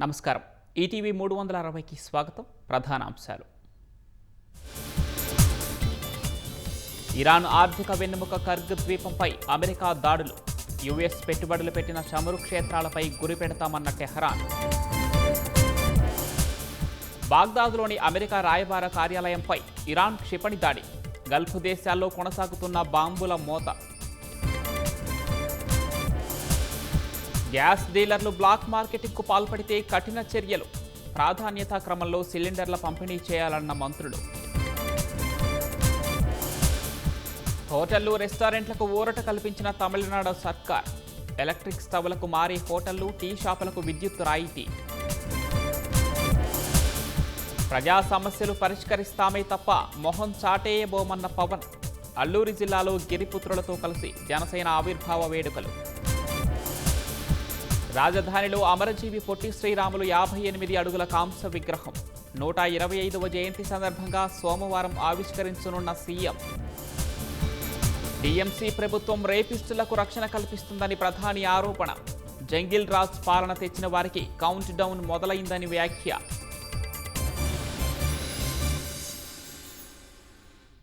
నమస్కారం. ఈటీవీ 360కి స్వాగతం. ప్రధానాంశాలు. ఇరాన్ ఆర్థిక వెన్నెముక కర్గ్ ద్వీపంపై అమెరికా దాడులు. యుఎస్ పెట్టుబడులు పెట్టిన చమురు క్షేత్రాలపై గురి పెడతామన్న టెహరాన్. బాగ్దాద్లోని అమెరికా రాయబార కార్యాలయంపై ఇరాన్ క్షిపణి దాడి. గల్ఫ్ దేశాల్లో కొనసాగుతున్న బాంబుల మోత. గ్యాస్ డీలర్లు బ్లాక్ మార్కెటింగ్కు పాల్పడితే కఠిన చర్యలు. ప్రాధాన్యతా క్రమంలో సిలిండర్ల పంపిణీ చేయాలన్న మంత్రులు. హోటళ్లు, రెస్టారెంట్లకు ఊరట కల్పించిన తమిళనాడు సర్కార్. ఎలక్ట్రిక్ స్టవ్లకు మారే హోటళ్లు, టీ షాపులకు విద్యుత్ రాయితీ. ప్రజా సమస్యలు పరిష్కరిస్తామే తప్ప మొహం చాటేయబోమన్న పవన్. అల్లూరి జిల్లాలో గిరిపుత్రులతో కలిసి జనసేన ఆవిర్భావ వేడుకలు. రాజధానిలో అమరజీవి పొట్టి శ్రీరాములు 58 అడుగుల కాంస్య విగ్రహం 125వ జయంతి సందర్భంగా సోమవారం ఆవిష్కరించనున్న సీఎం. టీఎంసీ ప్రభుత్వం రేపిస్టులకు రక్షణ కల్పిస్తుందని ప్రధాని ఆరోపణ. జంగిల్ రాజ్ పాలన తెచ్చిన వారికి కౌంట్ డౌన్ మొదలైందని వ్యాఖ్య.